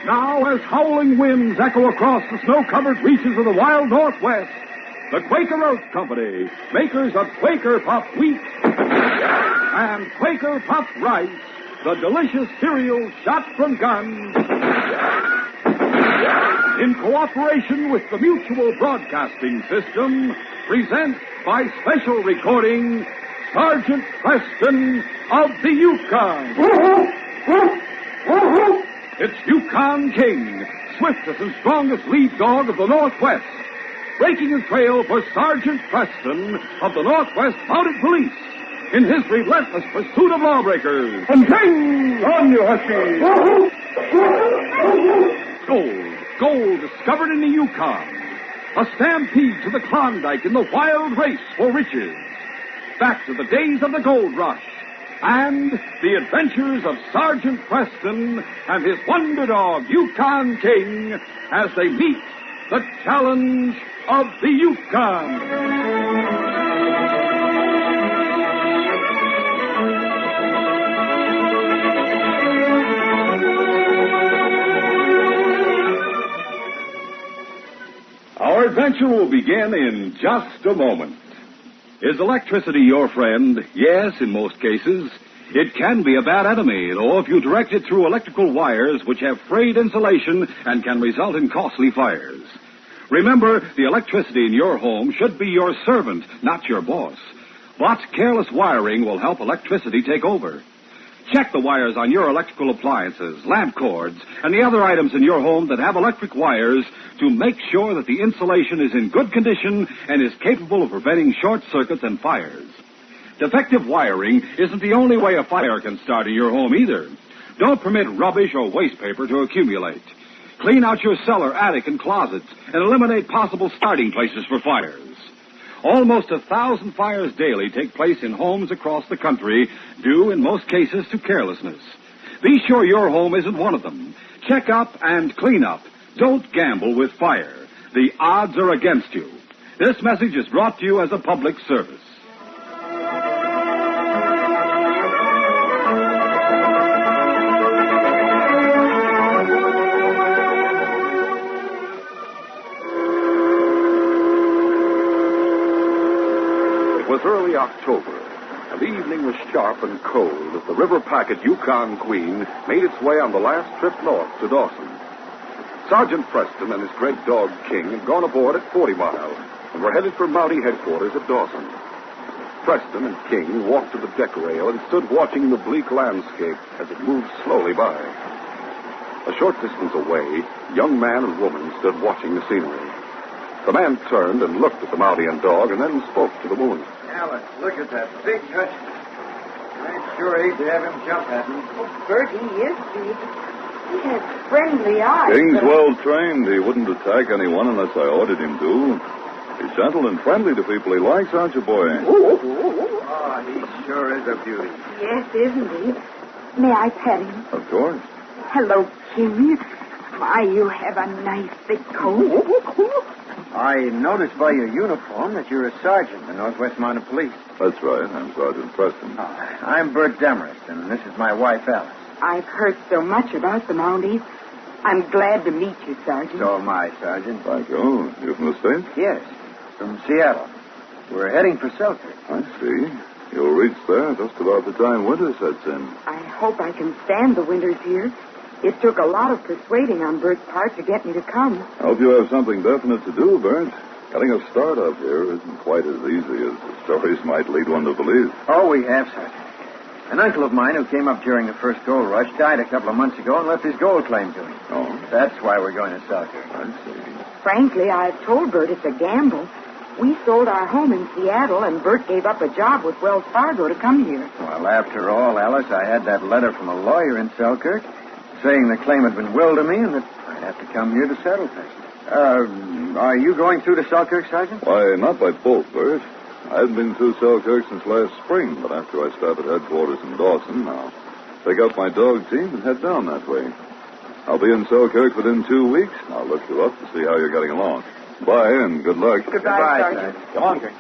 Now, as howling winds echo across the snow-covered reaches of the wild Northwest, the Quaker Oat Company, makers of Quaker Puffed Wheat and Quaker Puffed Rice, the delicious cereal shot from guns, in cooperation with the Mutual Broadcasting System, presents by special recording Sergeant Preston of the Yukon. It's Yukon King, swiftest and strongest lead dog of the Northwest, breaking his trail for Sergeant Preston of the Northwest Mounted Police in his relentless pursuit of lawbreakers. And King, on you, Husky! Gold discovered in the Yukon. A stampede to the Klondike in the wild race for riches. Back to the days of the gold rush. And the adventures of Sergeant Preston and his wonder dog, Yukon King, as they meet the challenge of the Yukon. Our adventure will begin in just a moment. Is electricity your friend? Yes, in most cases. It can be a bad enemy, though, if you direct it through electrical wires which have frayed insulation and can result in costly fires. Remember, the electricity in your home should be your servant, not your boss. But careless wiring will help electricity take over. Check the wires on your electrical appliances, lamp cords, and the other items in your home that have electric wires to make sure that the insulation is in good condition and is capable of preventing short circuits and fires. Defective wiring isn't the only way a fire can start in your home either. Don't permit rubbish or waste paper to accumulate. Clean out your cellar, attic, and closets and eliminate possible starting places for fires. Almost 1,000 fires daily take place in homes across the country, due in most cases to carelessness. Be sure your home isn't one of them. Check up and clean up. Don't gamble with fire. The odds are against you. This message is brought to you as a public service. It was early October, and the evening was sharp and cold as the river packet Yukon Queen made its way on the last trip north to Dawson. Sergeant Preston and his great dog King had gone aboard at 40 Mile and were headed for Mountie headquarters at Dawson. Preston and King walked to the deck rail and stood watching the bleak landscape as it moved slowly by. A short distance away, a young man and woman stood watching the scenery. The man turned and looked at the Mountie and dog and then spoke to the woman. Alice, look at that big husky. I sure hate to have him jump at me. Oh, Bert, he is big. He has friendly eyes. King's well trained. He wouldn't attack anyone unless I ordered him to. He's gentle and friendly to people he likes, aren't you, boy? Oh, he sure is a beauty. Yes, isn't he? May I pet him? Of course. Hello, King. My, you have a nice big coat. I noticed by your uniform that you're a sergeant in the Northwest Mounted Police. That's right. I'm Sergeant Preston. I'm Bert Demarest, and this is my wife, Alice. I've heard so much about the Mounties. I'm glad to meet you, Sergeant. So am I, Sergeant. Thank you. You from the States? Yes, from Seattle. We're heading for Selkirk. I see. You'll reach there just about the time winter sets in. I hope I can stand the winters here. It took a lot of persuading on Bert's part to get me to come. I hope you have something definite to do, Bert. Getting a start up here isn't quite as easy as the stories might lead one to believe. Oh, we have, Sergeant. An uncle of mine who came up during the first gold rush died a couple of months ago and left his gold claim to him. Oh? That's why we're going to Selkirk. I see. Frankly, I've told Bert it's a gamble. We sold our home in Seattle, and Bert gave up a job with Wells Fargo to come here. Well, after all, Alice, I had that letter from a lawyer in Selkirk saying the claim had been willed to me and that I'd have to come here to settle things. Are you going through to Selkirk, Sergeant? Why, not by boat, Bert. I haven't been through Selkirk since last spring, but after I stop at headquarters in Dawson, I'll pick up my dog team and head down that way. I'll be in Selkirk within 2 weeks. I'll look you up to see how you're getting along. Bye, and good luck. Goodbye, Sergeant. Come on, Greg.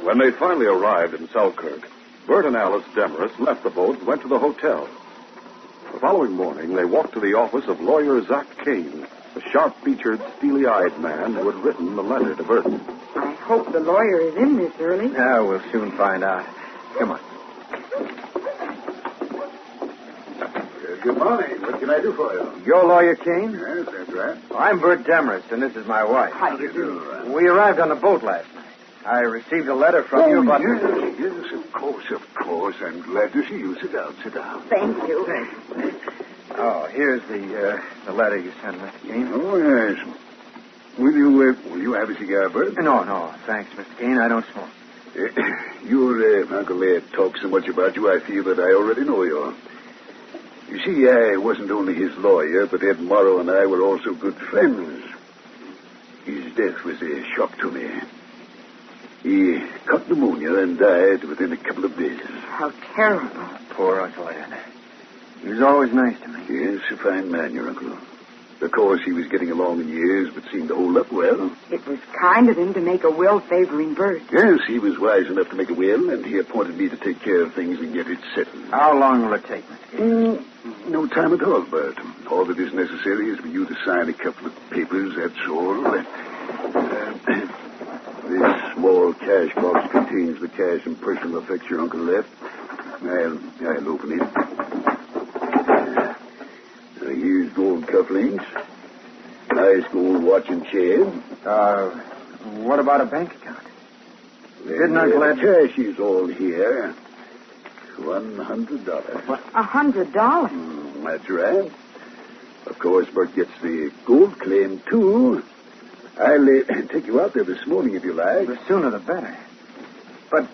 When they finally arrived in Selkirk, Bert and Alice Demarest left the boat and went to the hotel. following morning, they walked to the office of lawyer Zach Kane, the sharp-featured, steely-eyed man who had written the letter to Bert. I hope the lawyer is in this early. We'll soon find out. Come on. Good morning. What can I do for you? You're Lawyer Kane? Yes, that's right. I'm Bert Demarest, and this is my wife. How do you do? We arrived on the boat last night. I received a letter from you about... Yes, of course. I'm glad to see you. Sit down. Thank you. Oh, here's the letter you sent, Mr. Kane. Oh, yes. Will you have a cigar, Bert? No, thanks, Mr. Kane. I don't smoke. Your Uncle Ed talks so much about you, I feel that I already know you. You see, I wasn't only his lawyer, but Ed Morrow and I were also good friends. His death was a shock to me. He caught pneumonia and died within a couple of days. How terrible. Poor Uncle Ed. He was always nice to me. Yes, a fine man, your uncle. Of course, he was getting along in years, but seemed to hold up well. It was kind of him to make a will favoring Bert. Yes, he was wise enough to make a will, and he appointed me to take care of things and get it settled. How long will it take, Mr. Kane? No time at all, Bert. All that is necessary is for you to sign a couple of papers, that's all. This small cash box contains the cash and personal effects your uncle left. I'll open it. Here's gold cufflinks. Nice gold watch and chain. What about a bank account? Didn't Uncle Ed? Cash is all here. $100. What? $100? That's right. Of course, Bert gets the gold claim, too. I'll take you out there this morning if you like. The sooner the better. But,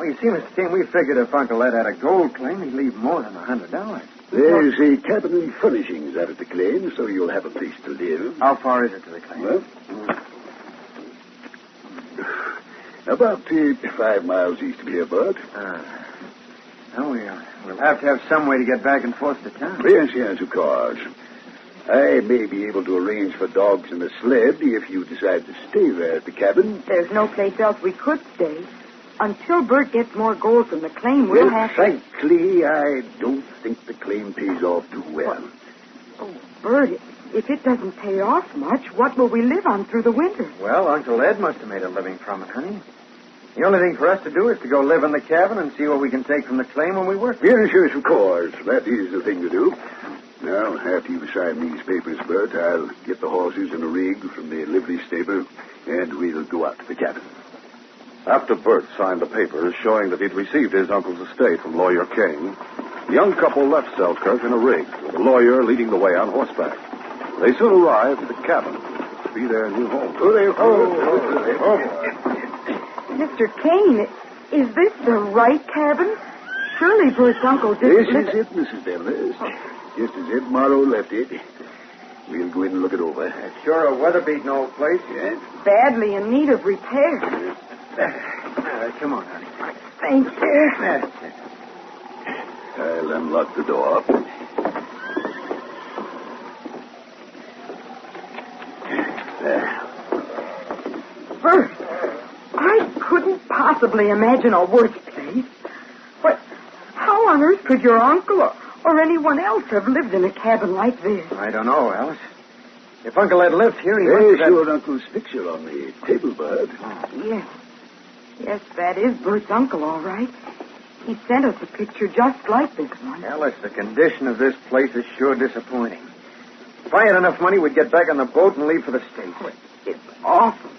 you see, Mr. Kane, we figured if Uncle Ed had a gold claim, he'd leave more than $100. There's a cabin and furnishings out at the claim, so you'll have a place to live. How far is it to the claim? Well, about 5 miles east of here, Bert. We'll have to have some way to get back and forth to town. Yes, of course. I may be able to arrange for dogs and a sled if you decide to stay there at the cabin. There's no place else we could stay. Until Bert gets more gold from the claim, we'll have to... Frankly, I don't think the claim pays off too well. Oh, Bert, if it doesn't pay off much, what will we live on through the winter? Well, Uncle Ed must have made a living from it, honey. The only thing for us to do is to go live in the cabin and see what we can take from the claim when we work. Yes, of course. That is the thing to do. Now, after you sign these papers, Bert, I'll get the horses and a rig from the livery stable, and we'll go out to the cabin. After Bert signed the papers showing that he'd received his uncle's estate from Lawyer Kane, the young couple left Selkirk in a rig, with the lawyer leading the way on horseback. They soon arrived at the cabin to be their new home. Mr. Kane, is this the right cabin? Surely Bert's uncle didn't... This is it, Mrs. Demarest. Just as Ed Morrow left it. We'll go in and look it over. It's sure a weather-beaten old place. Yes. Badly in need of repair. Come on, honey. Thank you. That's it. I'll unlock the door. Bert, I couldn't possibly imagine a worse place. But how on earth could your uncle or anyone else have lived in a cabin like this? I don't know, Alice. If Uncle Ed lived here, he must There's have... your uncle's picture on the table, Bert. Yes. Yes, that is Bert's uncle, all right. He sent us a picture just like this one. Alice, the condition of this place is sure disappointing. If I had enough money, we'd get back on the boat and leave for the States. It's awful.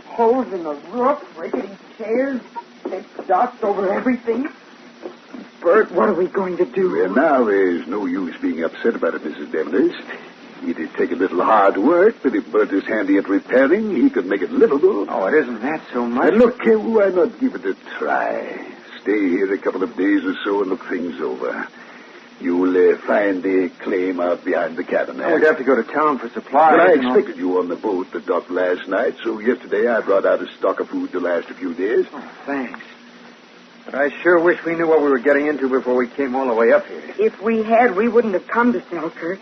Holes in the roof, rickety chairs, thick dust over everything. Bert, what are we going to do? Well, now there's no use being upset about it, Mrs. Demarest. It'd take a little hard work, but if Bert is handy at repairing, he could make it livable. Oh, it isn't that so much. And look, why not give it a try? Stay here a couple of days or so and look things over. You'll find the claim out behind the cabin. We'd have to go to town for supplies. Well, I expected you on the boat that docked last night, so yesterday I brought out a stock of food to last a few days. Oh, thanks. But I sure wish we knew what we were getting into before we came all the way up here. If we had, we wouldn't have come to Selkirk.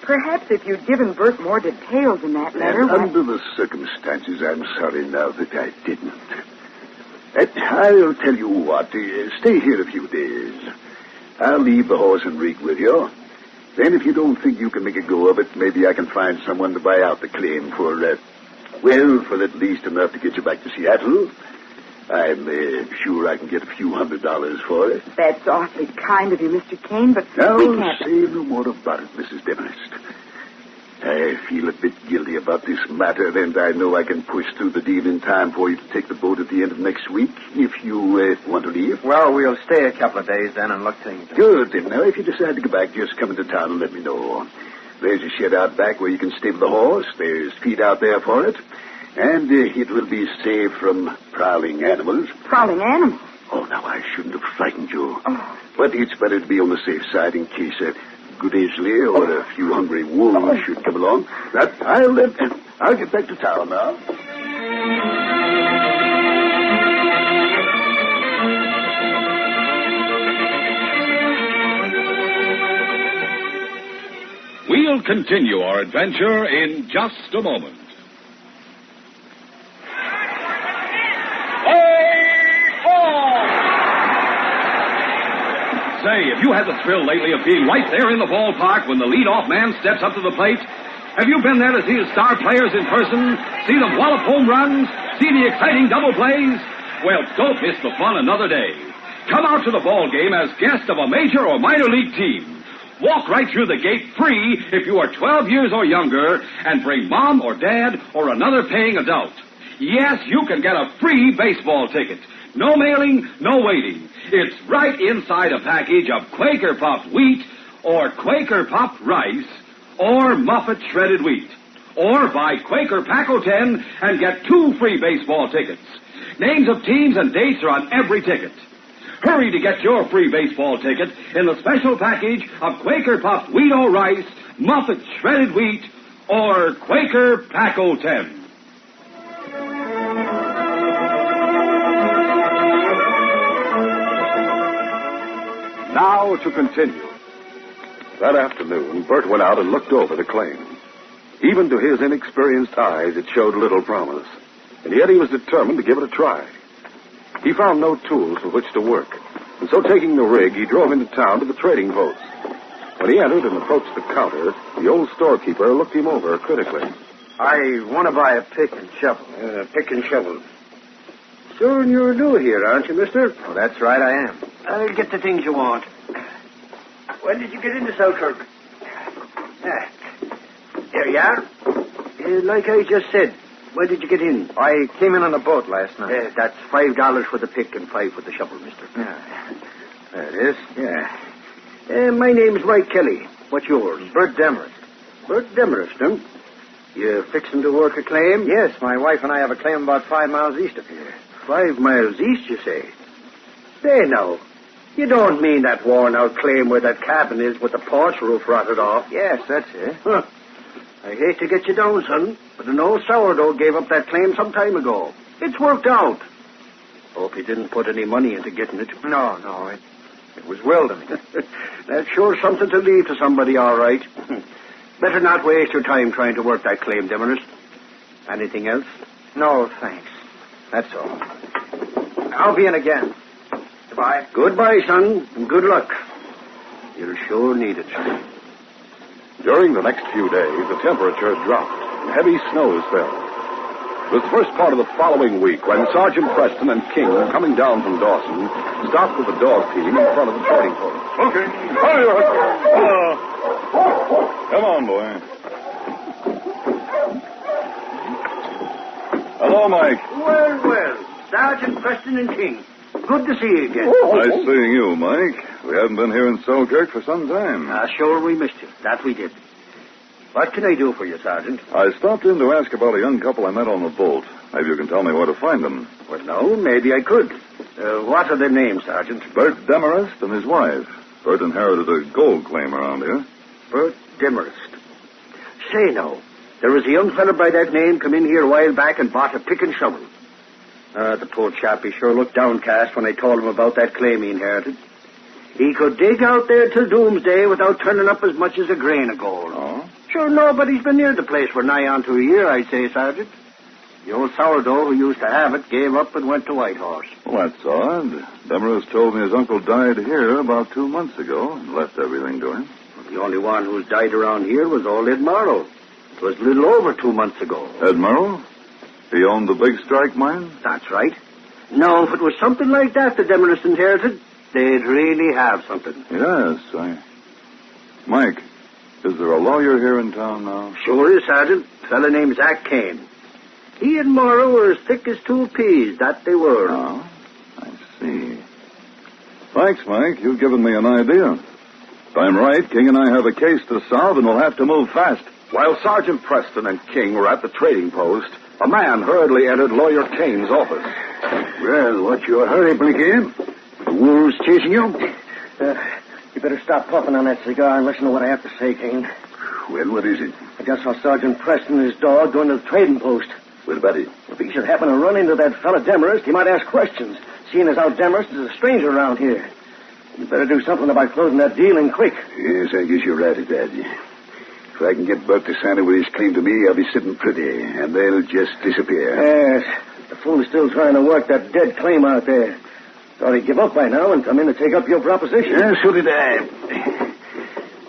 Perhaps if you'd given Bert more details in that letter... And under the circumstances, I'm sorry now that I didn't. I'll tell you what. Stay here a few days. I'll leave the horse and rig with you. Then if you don't think you can make a go of it, maybe I can find someone to buy out the claim for at least enough to get you back to Seattle. I'm sure I can get a few $100s for it. That's awfully kind of you, Mr. Kane, but Now, we can't... say no more about it, Mrs. Demarest. I feel a bit guilty about this matter, and I know I can push through the deal in time for you to take the boat at the end of next week, if you want to leave. Well, we'll stay a couple of days then and look things up. Good. And now, if you decide to go back, just come into town and let me know. There's a shed out back where you can stable the horse. There's feed out there for it. And it will be safe from prowling animals. Prowling animals? Oh, now, I shouldn't have frightened you. Oh. But it's better to be on the safe side in case a grizzly or a few hungry wolves should come along. But I'll get back to town now. We'll continue our adventure in just a moment. Say, have you had the thrill lately of being right there in the ballpark when the leadoff man steps up to the plate? Have you been there to see his star players in person, see them wallop home runs, see the exciting double plays? Well, don't miss the fun another day. Come out to the ball game as guest of a major or minor league team. Walk right through the gate free if you are 12 years or younger, and bring mom or dad or another paying adult. Yes, you can get a free baseball ticket. No mailing, no waiting. It's right inside a package of Quaker Puffed wheat or Quaker Puffed rice or Muffet shredded wheat. Or buy Quaker Pack-O 10 and get 2 free baseball tickets. Names of teams and dates are on every ticket. Hurry to get your free baseball ticket in the special package of Quaker Puffed wheat or rice, Muffet shredded wheat, or Quaker Pack-O 10. Now to continue. That afternoon, Bert went out and looked over the claim. Even to his inexperienced eyes, it showed little promise. And yet he was determined to give it a try. He found no tools with which to work. And so taking the rig, he drove into town to the trading post. When he entered and approached the counter, the old storekeeper looked him over critically. I want to buy a pick and shovel. Pick and shovel. So you're new here, aren't you, mister? Oh, that's right, I am. I'll get the things you want. When did you get into Selkirk? There you are. Like I just said, when did you get in? I came in on a boat last night. That's $5 for the pick and $5 for the shovel, mister. Yeah. There it is. Yeah. My name's Mike Kelly. What's yours? Bert Demarest. Bert Demarest, huh? You fixing to work a claim? Yes, my wife and I have a claim about 5 miles east of here. 5 miles east, you say? Say now, you don't mean that worn-out claim where that cabin is with the porch roof rotted off? Yes, that's it. Huh. I hate to get you down, son, but an old sourdough gave up that claim some time ago. It's worked out. Hope he didn't put any money into getting it. No, it was willed to me. That's sure something to leave to somebody, all right. Better not waste your time trying to work that claim, Demarest. Anything else? No, thanks. That's all. I'll be in again. Goodbye. Goodbye, son, and good luck. You'll sure need it. During the next few days, the temperature dropped and heavy snows fell. It was the first part of the following week when Sergeant Preston and King, coming down from Dawson, stopped with the dog team in front of the trading post. Okay. Come on, boy. Hello, Mike. Well. Sergeant Preston and King. Good to see you again. Nice seeing you, Mike. We haven't been here in Selkirk for some time. Sure we missed you. That we did. What can I do for you, Sergeant? I stopped in to ask about a young couple I met on the boat. Maybe you can tell me where to find them. Well, no, maybe I could. What are their names, Sergeant? Bert Demarest and his wife. Bert inherited a gold claim around here. Bert Demarest. Say, now, there was a young fellow by that name come in here a while back and bought a pick and shovel. The poor chap, he sure looked downcast when I told him about that claim he inherited. He could dig out there till doomsday without turning up as much as a grain of gold. Oh? Sure, nobody's been near the place for nigh on to a year, I'd say, Sergeant. The old sourdough who used to have it gave up and went to Whitehorse. Well, that's odd. Demarest told me his uncle died here about 2 months ago and left everything to him. Well, The only one who's died around here was old Ed Morrow. It was a little over 2 months ago. Ed Merrill? He owned the Big Strike mine? That's right. Now, if it was something like that the Demarest inherited, they'd really have something. Yes, Mike, is there a lawyer here in town now? Sure is, Sergeant. A fella named Zach Kane. He and Morrow were as thick as 2 peas, that they were. Oh, I see. Thanks, Mike. You've given me an idea. If I'm right, King and I have a case to solve, and we'll have to move fast. While Sergeant Preston and King were at the trading post, a man hurriedly entered Lawyer Kane's office. Well, what's your hurry, Blinky? The wolves chasing you? You better stop puffing on that cigar and listen to what I have to say, Kane. Well, what is it? I just saw Sergeant Preston and his dog going to the trading post. What about it? If he should happen to run into that fella Demarest, he might ask questions, seeing as how Demarest is a stranger around here. You better do something about closing that deal and quick. Yes, I guess you're right at that. If I can get Buck to sign with his claim to me, I'll be sitting pretty, and they'll just disappear. Yes, the fool is still trying to work that dead claim out there. Thought he'd give up by now and come in to take up your proposition. Yeah, so did I.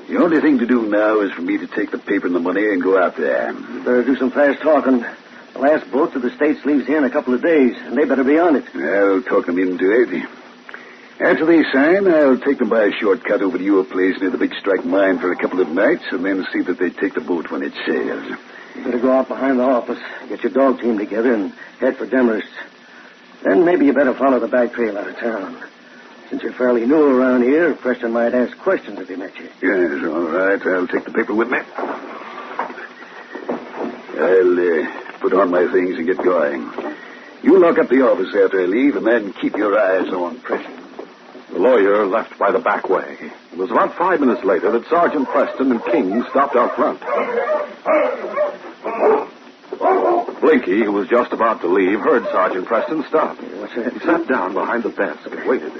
The only thing to do now is for me to take the paper and the money and go out there. You better do some fast talking. The last boat to the States leaves here in a couple of days, and they better be on it. I'll talk them into it. After they sign, I'll take them by a shortcut over to your place near the Big Strike mine for a couple of nights, and then see that they take the boat when it sails. You better go out behind the office, get your dog team together, and head for Demarest. Then maybe you better follow the back trail out of town. Since you're fairly new around here, Preston might ask questions if he met you. Yes, all right. I'll take the paper with me. I'll put on my things and get going. You lock up the office after I leave, and then keep your eyes on Preston. The lawyer left by the back way. It was about 5 minutes later that Sergeant Preston and King stopped out front. Blinky, who was just about to leave, heard Sergeant Preston stop. What's that? He sat down behind the desk and waited.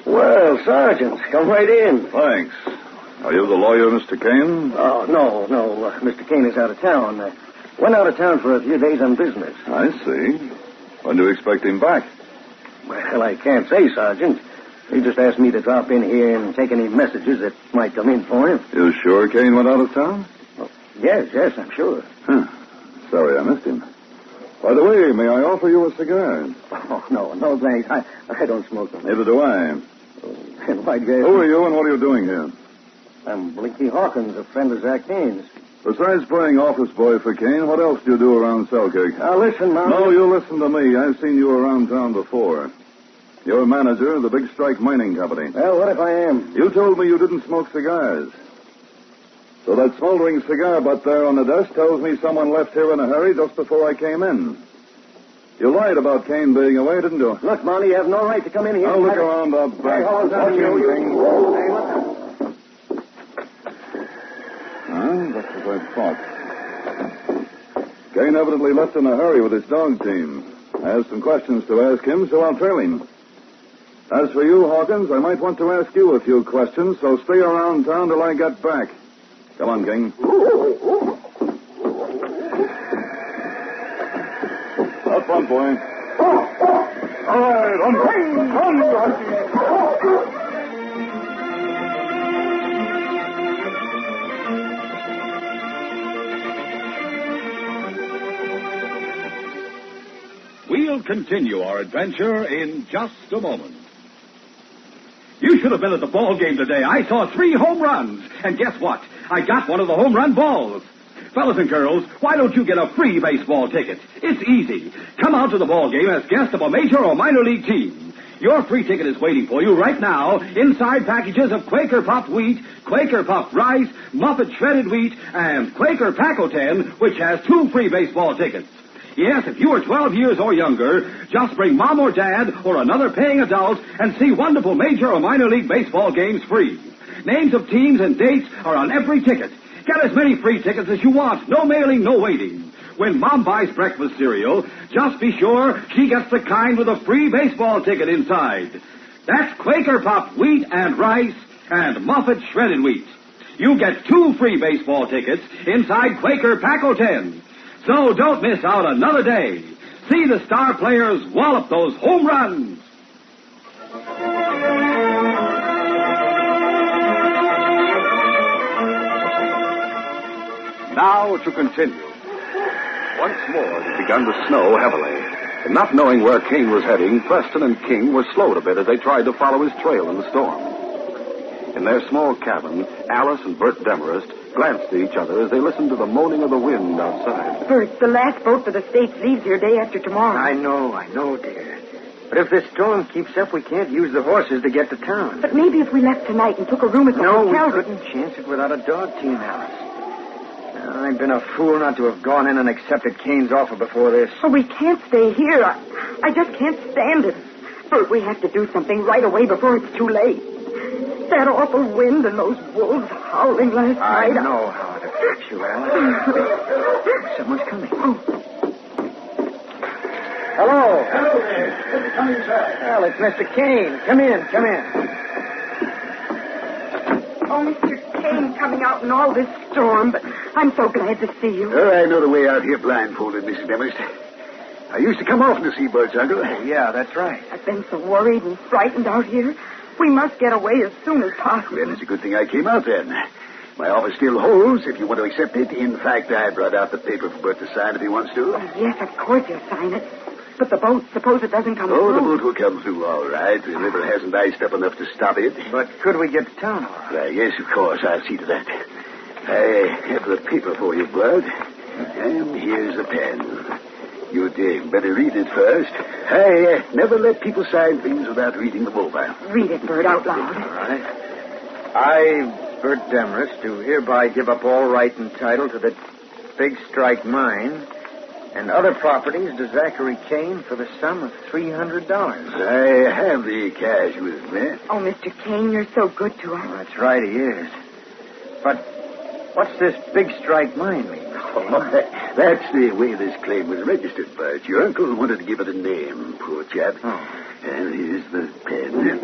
Well, Sergeant, come right in. Thanks. Are you the lawyer, Mr. Kane? Oh, no. Mr. Kane is out of town. Went out of town for a few days on business. I see. When do you expect him back? Well, I can't say, Sergeant. He just asked me to drop in here and take any messages that might come in for him. You sure Kane went out of town? Yes, I'm sure. Sorry I missed him. By the way, may I offer you a cigar? Oh, no, thanks. I don't smoke them. Neither do I. And why'd you ask Who me? are you and what are you doing here? I'm Blinky Hawkins, a friend of Zach Kane's. Besides playing office boy for Kane, what else do you do around Selkirk? Now, listen, Mom. No, you listen to me. I've seen you around town before. You're manager of the Big Strike Mining Company. Well, what if I am? You told me you didn't smoke cigars. So that smoldering cigar butt there on the desk tells me someone left here in a hurry just before I came in. You lied about Kane being away, didn't you? Look, Monty, you have no right to come in here. I'll look around up back. Watch Hey, look. that's what I thought. Kane evidently left in a hurry with his dog team. I have some questions to ask him, so I'll trail him. As for you, Hawkins, I might want to ask you a few questions, so stay around town till I get back. Come on, King. Out front, boy. All right, on. We'll continue our adventure in just a moment. You should have been at the ball game today. I saw 3 home runs. And guess what? I got one of the home run balls. Fellas and girls, why don't you get a free baseball ticket? It's easy. Come out to the ball game as guest of a major or minor league team. Your free ticket is waiting for you right now inside packages of Quaker Puffed Wheat, Quaker Puffed Rice, Muffet Shredded Wheat, and Quaker Pack-O-Ten, which has 2 free baseball tickets. Yes, if you are 12 years or younger, just bring Mom or Dad or another paying adult and see wonderful major or minor league baseball games free. Names of teams and dates are on every ticket. Get as many free tickets as you want. No mailing, no waiting. When Mom buys breakfast cereal, just be sure she gets the kind with a free baseball ticket inside. That's Quaker Puffed Wheat and Rice and Muffet Shredded Wheat. You get 2 free baseball tickets inside Quaker Pack-O-Ten. So don't miss out another day. See the star players wallop those home runs. about to continue. Once more, it had begun to snow heavily. And not knowing where Kane was heading, Preston and King were slowed a bit as they tried to follow his trail in the storm. In their small cabin, Alice and Bert Demarest glanced at each other as they listened to the moaning of the wind outside. Bert, the last boat for the States leaves here day after tomorrow. I know, dear. But if this storm keeps up, we can't use the horses to get to town. But maybe if we left tonight and took a room at the No, hotel... we couldn't chance it without a dog team, Alice. I've been a fool not to have gone in and accepted Kane's offer before this. Oh, we can't stay here. I just can't stand it. Bert, we have to do something right away before it's too late. That awful wind and those wolves howling last night. I know how it affects you, Alice. Someone's coming. Oh. Hello. Hello there. Come inside. Well, it's Mr. Kane. Come in. Oh, Mr. Kane coming out in all this storm, but I'm so glad to see you. Oh, I know the way out here blindfolded, Mrs. Demarest. I used to come often to see Bert's uncle. Yeah, that's right. I've been so worried and frightened out here. We must get away as soon as possible. Well, it's a good thing I came out then. My offer still holds if you want to accept it. In fact, I brought out the paper for Bert to sign if he wants to. Oh, yes, of course you'll sign it. But the boat, suppose it doesn't come through. Oh, the boat will come through all right. The river hasn't iced up enough to stop it. But could we get to town all right? Why, yes, of course. I'll see to that. I have the paper for you, Bud. And here's the pen. You'd better read it first. I never let people sign things without reading them over. Read it, Bert, out loud. All right. I, Bert Demarest, do hereby give up all right and title to the Big Strike Mine and other properties to Zachary Kane for the sum of $300. I have the cash with me. Oh, Mr. Kane, you're so good to us. Oh, that's right, he is. But what's this Big Strike Mine mean? Oh, that's the way this claim was registered, Bert. Your uncle wanted to give it a name, poor chap. Oh. And here's the pen.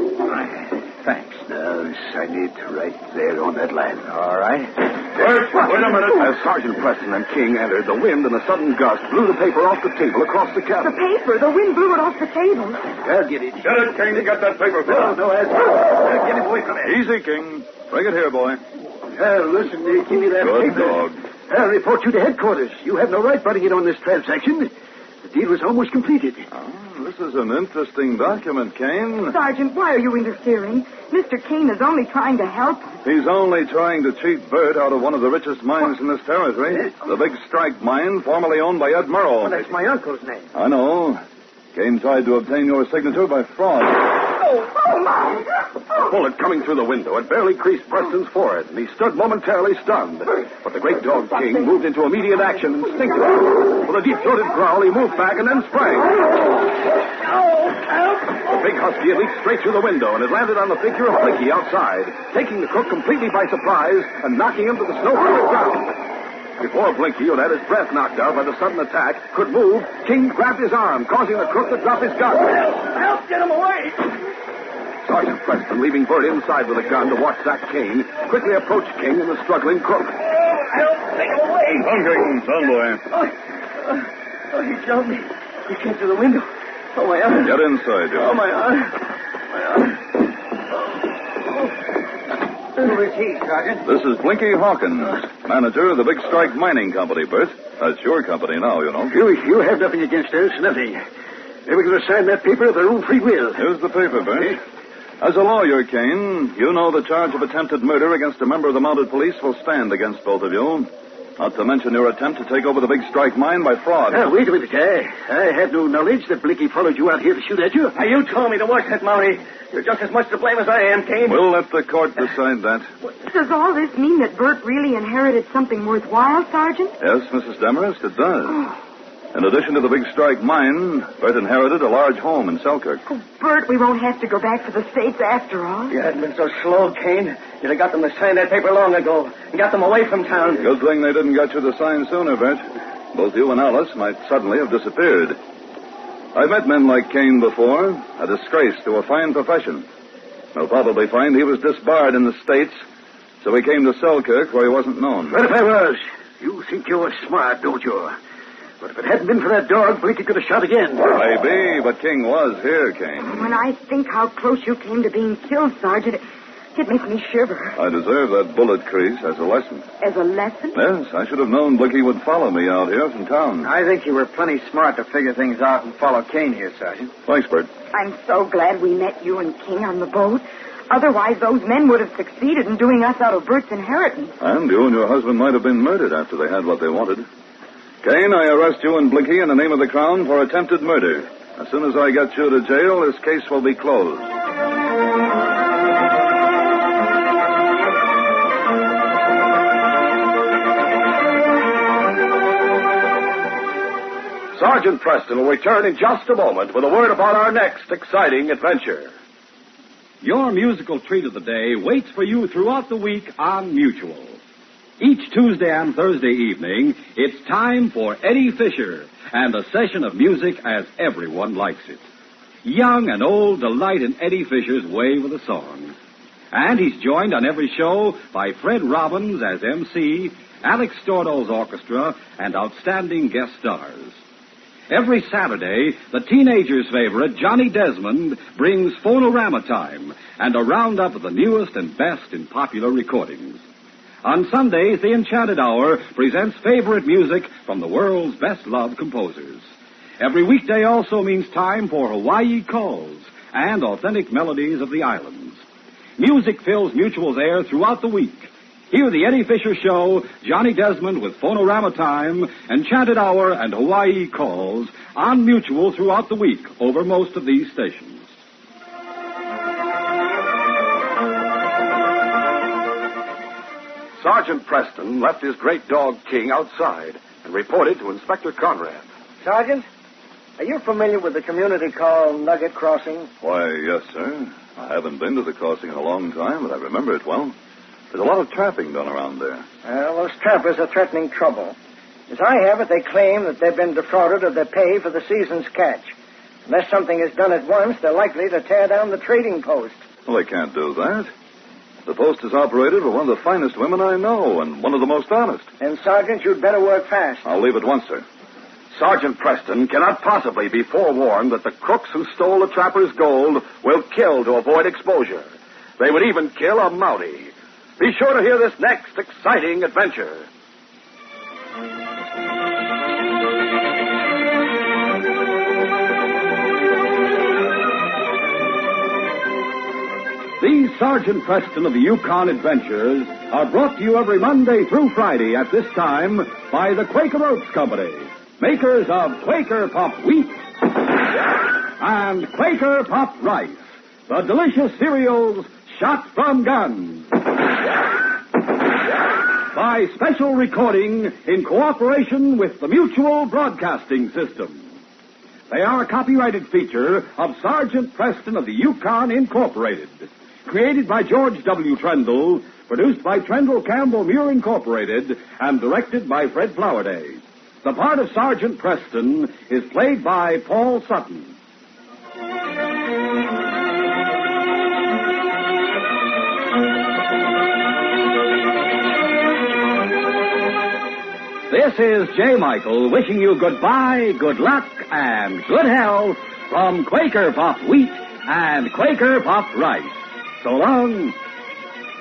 Thanks. Now, sign it right there on that line. All right. Bert, wait a minute. As Sergeant Preston and King entered, the wind and a sudden gust blew the paper off the table across the The cabin. paper, the wind blew it off the table. I'll get it. Get it, King. You got that paper for us. No, get it away from me. Easy, King. Bring it here, boy. Listen, give me that Good paper. dog. I'll report you to headquarters. You have no right butting in on this transaction. The deal was almost completed. Oh, this is an interesting document, Kane. Sergeant, why are you interfering? Mr. Kane is only trying to help us. He's only trying to cheat Bert out of one of the richest mines in this territory. The Big Strike Mine, formerly owned by Ed Murrow. Well, that's my uncle's name. I know. Kane tried to obtain your signature by fraud. Oh, my. A bullet coming through the window had barely creased Preston's forehead, and he stood momentarily stunned. But the great dog King moved into immediate action instinctively. With a deep-throated growl, he moved back and then sprang. The big husky had leaped straight through the window and had landed on the figure of Blinky outside, taking the crook completely by surprise and knocking him to the snow-covered ground. Before Blinky, who had his breath knocked out by the sudden attack, could move, King grabbed his arm, causing the crook to drop his gun. Help, get him away. Sergeant Preston, leaving Bert inside with a gun to watch Zach Kane, quickly approached King and the struggling crook. Help, take him away. Come, King. Son, boy. Oh, he jumped me. He came through the window. Oh, my arm. Get inside, Joe. Oh, my arm. My arm. Who is he, Sergeant? This is Blinky Hawkins, manager of the Big Strike Mining Company, Bert. That's your company now, you know. You have nothing against us, nothing. They were going to sign that paper of their own free will. Here's the paper, Bert. As a lawyer, Kane, you know the charge of attempted murder against a member of the mounted police will stand against both of you. Not to mention your attempt to take over the Big Strike Mine by fraud. Wait a minute, I had no knowledge that Blinky followed you out here to shoot at you. Now, you told me to watch that, Mountie. You're just as much to blame as I am, Kane. We'll let the court decide that. Does all this mean that Bert really inherited something worthwhile, Sergeant? Yes, Mrs. Demarest, it does. In addition to the Big Strike Mine, Bert inherited a large home in Selkirk. Oh, Bert, we won't have to go back to the States after all. If you hadn't been so slow, Kane, you'd have got them to sign that paper long ago and got them away from town. Good thing they didn't get you to sign sooner, Bert. Both you and Alice might suddenly have disappeared. I've met men like Kane before, a disgrace to a fine profession. They'll probably find he was disbarred in the States, so he came to Selkirk where he wasn't known. Well, if I was, you think you're smart, don't you? But if it hadn't been for that dog, Blinky could have shot again. Maybe, but King was here, Kane. When I think how close you came to being killed, Sergeant, It makes me shiver. I deserve that bullet crease as a lesson. As a lesson? Yes, I should have known Blicky would follow me out here from town. I think you were plenty smart to figure things out and follow Kane here, Sergeant. Thanks, Bert. I'm so glad we met you and King on the boat. Otherwise, those men would have succeeded in doing us out of Bert's inheritance. And you and your husband might have been murdered after they had what they wanted. Kane, I arrest you and Blicky in the name of the Crown for attempted murder. As soon as I get you to jail, this case will be closed. Sergeant Preston will return in just a moment with a word about our next exciting adventure. Your musical treat of the day waits for you throughout the week on Mutual. Each Tuesday and Thursday evening, it's time for Eddie Fisher and a session of music as everyone likes it. Young and old delight in Eddie Fisher's way with a song. And he's joined on every show by Fred Robbins as MC, Alex Stordo's orchestra, and outstanding guest stars. Every Saturday, the teenager's favorite, Johnny Desmond, brings Phonorama Time and a roundup of the newest and best in popular recordings. On Sundays, the Enchanted Hour presents favorite music from the world's best-loved composers. Every weekday also means time for Hawaii Calls and authentic melodies of the islands. Music fills Mutual's air throughout the week. Hear the Eddie Fisher Show, Johnny Desmond with Phonorama Time, Enchanted Hour, and Hawaii Calls on Mutual throughout the week over most of these stations. Sergeant Preston left his great dog King outside and reported to Inspector Conrad. Sergeant, are you familiar with the community called Nugget Crossing? Why, yes, sir. I haven't been to the crossing in a long time, but I remember it well. There's a lot of trapping done around there. Those trappers are threatening trouble. As I have it, they claim that they've been defrauded of their pay for the season's catch. Unless something is done at once, they're likely to tear down the trading post. Well, they can't do that. The post is operated by one of the finest women I know and one of the most honest. And, Sergeant, you'd better work fast. I'll leave at once, sir. Sergeant Preston cannot possibly be forewarned that the crooks who stole the trapper's gold will kill to avoid exposure. They would even kill a Mountie. Be sure to hear this next exciting adventure. These Sergeant Preston of the Yukon Adventures are brought to you every Monday through Friday at this time by the Quaker Oats Company, makers of Quaker Puffed Wheat and Quaker Puffed Rice, the delicious cereals shot from guns. By special recording in cooperation with the Mutual Broadcasting System. They are a copyrighted feature of Sergeant Preston of the Yukon Incorporated. Created by George W. Trendle, produced by Trendle Campbell Muir Incorporated, and directed by Fred Flowerday. The part of Sergeant Preston is played by Paul Sutton. This is J. Michael wishing you goodbye, good luck, and good health from Quaker Puffed Wheat and Quaker Puffed Rice. So long.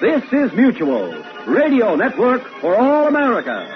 This is Mutual, Radio Network for all America.